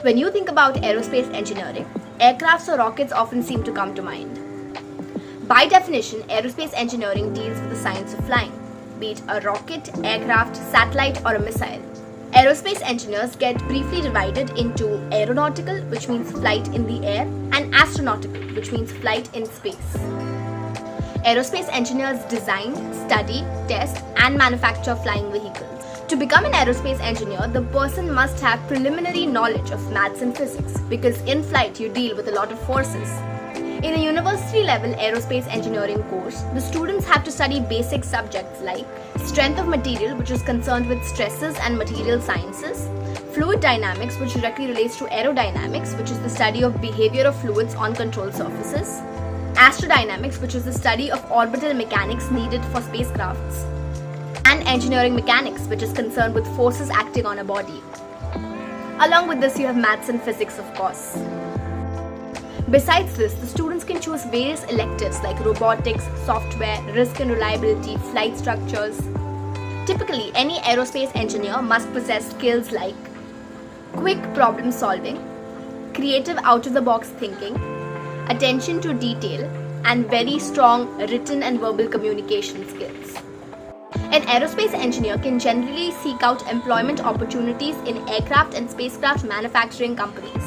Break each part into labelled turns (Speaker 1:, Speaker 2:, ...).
Speaker 1: When you think about aerospace engineering, aircrafts or rockets often seem to come to mind. By definition, aerospace engineering deals with the science of flying, be it a rocket, aircraft, satellite, or a missile. Aerospace engineers get briefly divided into aeronautical, which means flight in the air, and astronautical, which means flight in space. Aerospace engineers design, study, test, and manufacture flying vehicles. To become an aerospace engineer, the person must have preliminary knowledge of maths and physics, because in flight you deal with a lot of forces. In a university-level aerospace engineering course, the students have to study basic subjects like strength of material, which is concerned with stresses and material sciences, fluid dynamics, which directly relates to aerodynamics, which is the study of behavior of fluids on control surfaces, astrodynamics, which is the study of orbital mechanics needed for spacecrafts, and engineering mechanics, which is concerned with forces acting on a body. Along with this, you have maths and physics, of course. Besides this, the students can choose various electives like robotics, software, risk and reliability, flight structures. Typically, any aerospace engineer must possess skills like quick problem solving, creative out-of-the-box thinking, attention to detail, and very strong written and verbal communication skills. An aerospace engineer can generally seek out employment opportunities in aircraft and spacecraft manufacturing companies.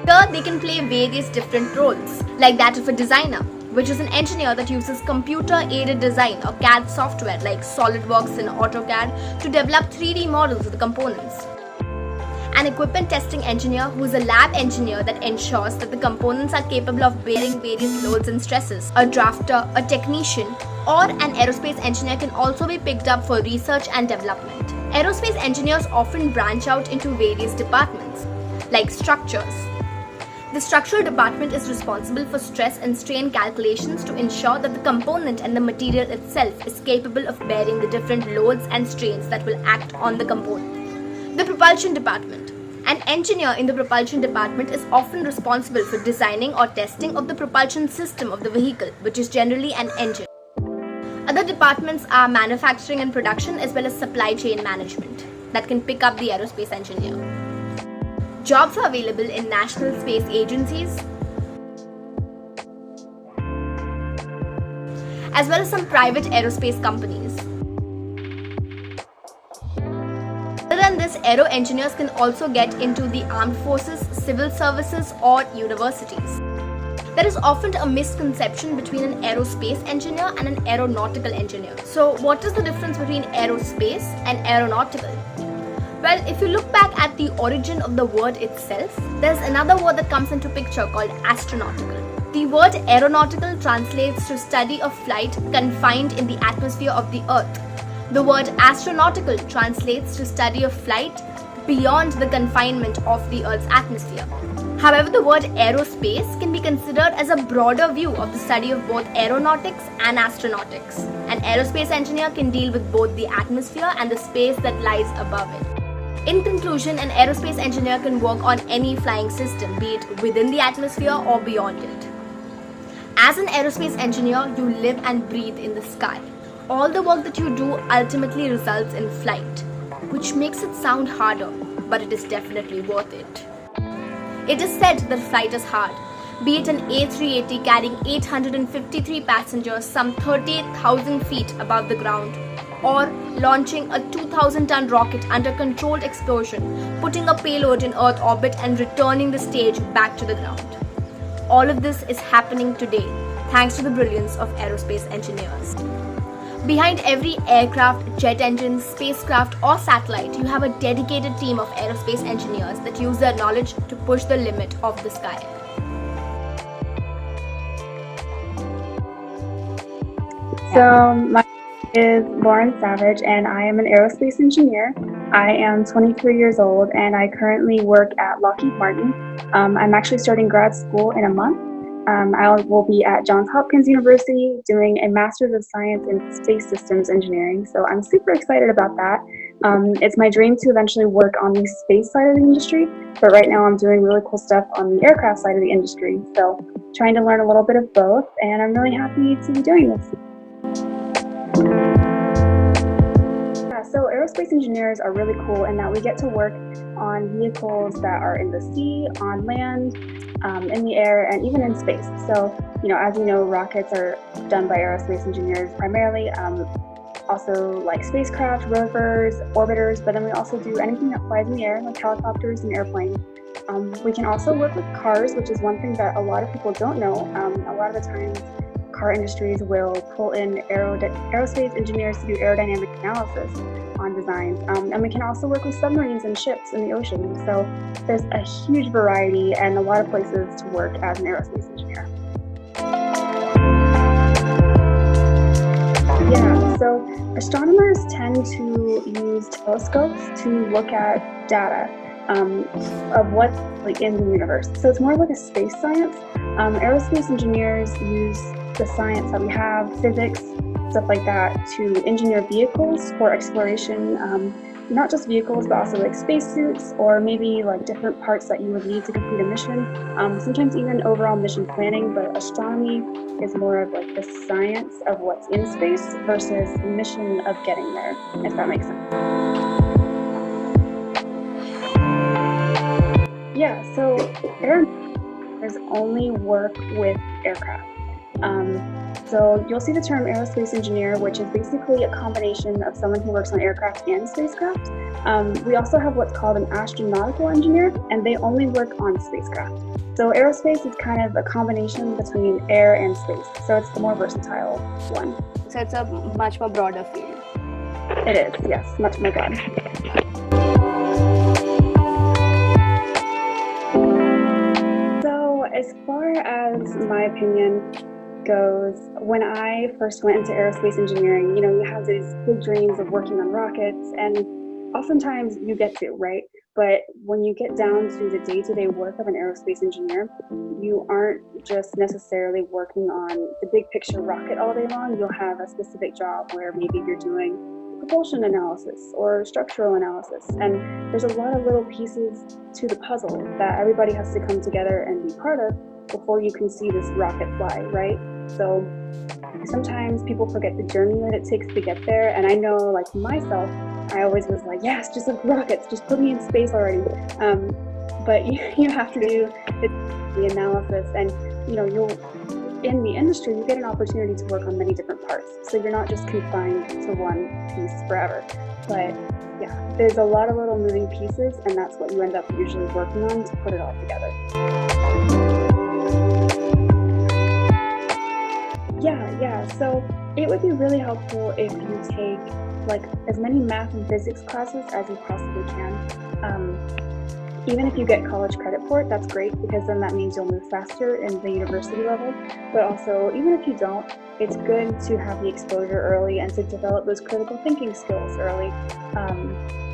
Speaker 1: Here, they can play various different roles, like that of a designer, which is an engineer that uses computer-aided design or CAD software like SolidWorks and AutoCAD to develop 3D models of the components. An equipment testing engineer who is a lab engineer that ensures that the components are capable of bearing various loads and stresses. A drafter, a technician, or an aerospace engineer can also be picked up for research and development. Aerospace engineers often branch out into various departments, like structures. The structural department is responsible for stress and strain calculations to ensure that the component and the material itself is capable of bearing the different loads and strains that will act on the component. The propulsion department. An engineer in the propulsion department is often responsible for designing or testing of the propulsion system of the vehicle, which is generally an engine. Other departments are manufacturing and production as well as supply chain management that can pick up the aerospace engineer. Jobs are available in national space agencies as well as some private aerospace companies. Other than this, aero engineers can also get into the armed forces, civil services, or universities. There is often a misconception between an aerospace engineer and an aeronautical engineer. So, what is the difference between aerospace and aeronautical? Well, if you look back at the origin of the word itself, there's another word that comes into picture called astronautical. The word aeronautical translates to study of flight confined in the atmosphere of the Earth. The word astronautical translates to study of flight beyond the confinement of the Earth's atmosphere. However, the word aerospace can be considered as a broader view of the study of both aeronautics and astronautics. An aerospace engineer can deal with both the atmosphere and the space that lies above it. In conclusion, an aerospace engineer can work on any flying system, be it within the atmosphere or beyond it. As an aerospace engineer, you live and breathe in the sky. All the work that you do ultimately results in flight, which makes it sound harder, but it is definitely worth it. It is said that flight is hard, be it an A380 carrying 853 passengers some 38,000 feet above the ground, or launching a 2,000-ton rocket under controlled explosion, putting a payload in Earth orbit and returning the stage back to the ground. All of this is happening today thanks to the brilliance of aerospace engineers. Behind every aircraft, jet engine, spacecraft, or satellite, you have a dedicated team of aerospace engineers that use their knowledge to push the limit of the sky.
Speaker 2: So my name is Lauren Savage, and I am an aerospace engineer. I am 23 years old, and I currently work at Lockheed Martin. I'm actually starting grad school in a month. I will be at Johns Hopkins University doing a Master's of Science in Space Systems Engineering, so I'm super excited about that. It's my dream to eventually work on the space side of the industry, but right now I'm doing really cool stuff on the aircraft side of the industry, so trying to learn a little bit of both, and I'm really happy to be doing this. So aerospace engineers are really cool in that we get to work on vehicles that are in the sea, on land, in the air, and even in space. So, as you know, rockets are done by aerospace engineers primarily. Also like spacecraft, rovers, orbiters, but then we also do anything that flies in the air, like helicopters and airplanes. We can also work with cars, which is one thing that a lot of people don't know. A lot of the times, car industries will pull in aerospace engineers to do aerodynamic analysis on designs. And we can also work with submarines and ships in the ocean. So there's a huge variety and a lot of places to work as an aerospace engineer. Yeah, so astronomers tend to use telescopes to look at data of what's in the universe. So it's more like a space science. Aerospace engineers use the science that we have, physics, stuff like that, to engineer vehicles for exploration. Not just vehicles, but also like spacesuits, or maybe like different parts that you would need to complete a mission. Sometimes even overall mission planning, but astronomy is more of like the science of what's in space versus the mission of getting there, if that makes sense. Yeah, so aeronautics only work with aircraft. So you'll see the term aerospace engineer, which is basically a combination of someone who works on aircraft and spacecraft. We also have what's called an astronautical engineer, and they only work on spacecraft. So aerospace is kind of a combination between air and space. So it's the more versatile one.
Speaker 3: So it's a much more broader field.
Speaker 2: It is, yes, much more broad. So as far as my opinion goes, when I first went into aerospace engineering, you have these big dreams of working on rockets, and oftentimes you get to, right? But when you get down to the day-to-day work of an aerospace engineer, you aren't just necessarily working on the big picture rocket all day long. You'll have a specific job where maybe you're doing propulsion analysis or structural analysis, and there's a lot of little pieces to the puzzle that everybody has to come together and be part of before you can see this rocket fly, right? So sometimes people forget the journey that it takes to get there, and I know, like myself, I always was like, yes, just like rockets, just put me in space already. But you have to do the analysis, and you'll in the industry you get an opportunity to work on many different parts, so you're not just confined to one piece forever. But yeah, there's a lot of little moving pieces, and that's what you end up usually working on to put it all together. Yeah, so it would be really helpful if you take like as many math and physics classes as you possibly can. Even if you get college credit for it, that's great, because then that means you'll move faster in the university level. But also, even if you don't, it's good to have the exposure early and to develop those critical thinking skills early.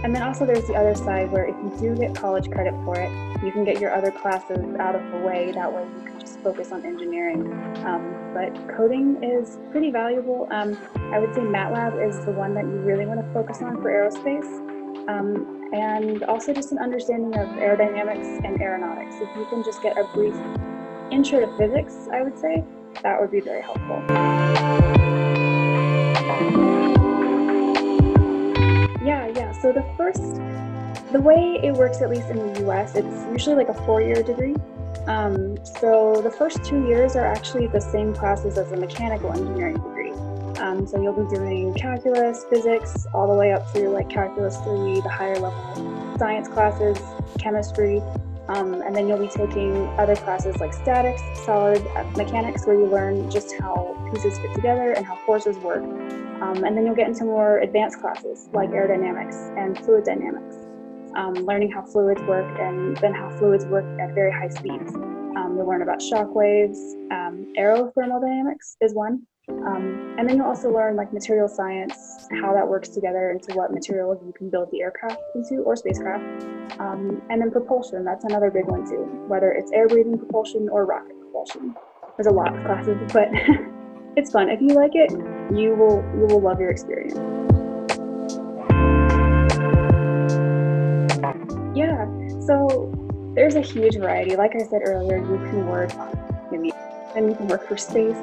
Speaker 2: And then also there's the other side, where if you do get college credit for it, you can get your other classes out of the way. That way you can just focus on engineering. But coding is pretty valuable. I would say MATLAB is the one that you really want to focus on for aerospace. And also just an understanding of aerodynamics and aeronautics. If you can just get a brief intro to physics, I would say, that would be very helpful. Yeah, so the way it works, at least in the US, it's usually like a 4-year degree. So the first 2 years are actually the same classes as a mechanical engineering degree. So you'll be doing calculus, physics, all the way up through like calculus 3, the higher level science classes, chemistry, and then you'll be taking other classes like statics, solid mechanics, where you learn just how pieces fit together and how forces work. And then you'll get into more advanced classes like aerodynamics and fluid dynamics, learning how fluids work and then how fluids work at very high speeds. You'll learn about shock waves, aerothermodynamics is one. And then you'll also learn like material science, how that works together into what materials you can build the aircraft into or spacecraft. And then propulsion, that's another big one too, whether it's air-breathing propulsion or rocket propulsion. There's a lot of classes, but it's fun. If you like it, you will love your experience. Yeah, so there's a huge variety. Like I said earlier, you can work in the and you can work for space.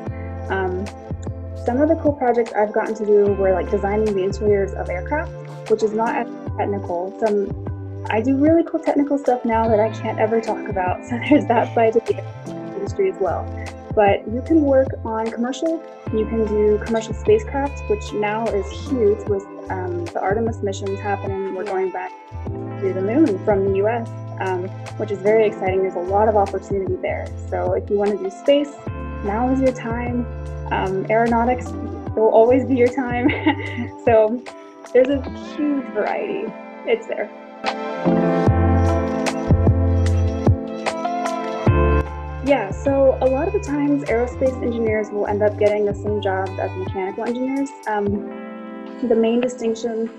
Speaker 2: some of the cool projects I've gotten to do were like designing the interiors of aircraft, which is not as technical. I do really cool technical stuff now that I can't ever talk about, so there's that side of the industry as well. But you can work on commercial, you can do commercial spacecraft, which now is huge with the Artemis missions happening. We're going back to the moon from the US, which is very exciting. There's a lot of opportunity there. So if you want to do space, now is your time. Aeronautics will always be your time. So there's a huge variety. It's there. Yeah, so a lot of the times aerospace engineers will end up getting the same jobs as mechanical engineers. The main distinction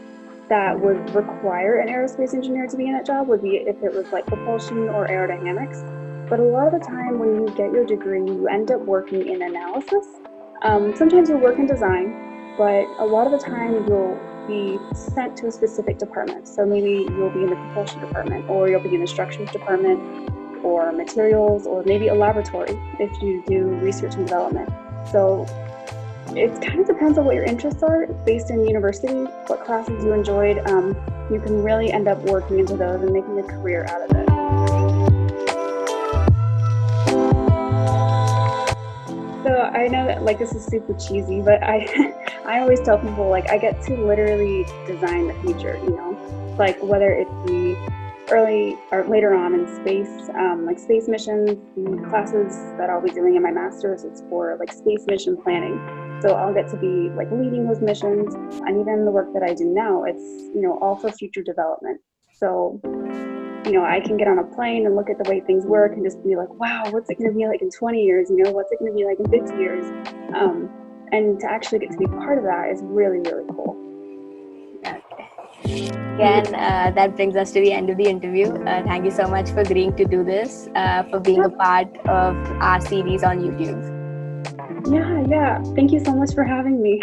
Speaker 2: that would require an aerospace engineer to be in that job would be if it was like propulsion or aerodynamics. But a lot of the time when you get your degree, you end up working in analysis. Sometimes you'll work in design, but a lot of the time you'll be sent to a specific department. So maybe you'll be in the propulsion department, or you'll be in the structures department, or materials, or maybe a laboratory if you do research and development. So it kind of depends on what your interests are based in university, what classes you enjoyed. You can really end up working into those and making a career out of it. So I know that like this is super cheesy, but I always tell people like I get to literally design the future, you know, like whether it be early or later on in space, like space missions, the classes that I'll be doing in my master's, it's for like space mission planning. So I'll get to be like leading those missions, and even the work that I do now, it's, you know, all for future development. So, you know, I can get on a plane and look at the way things work and just be like, wow, what's it going to be like in 20 years? You know, what's it going to be like in 50 years? And to actually get to be part of that is really, really cool.
Speaker 3: Again, that brings us to the end of the interview. Thank you so much for agreeing to do this, for being a part of our series on YouTube.
Speaker 2: Yeah. Thank you so much for having me.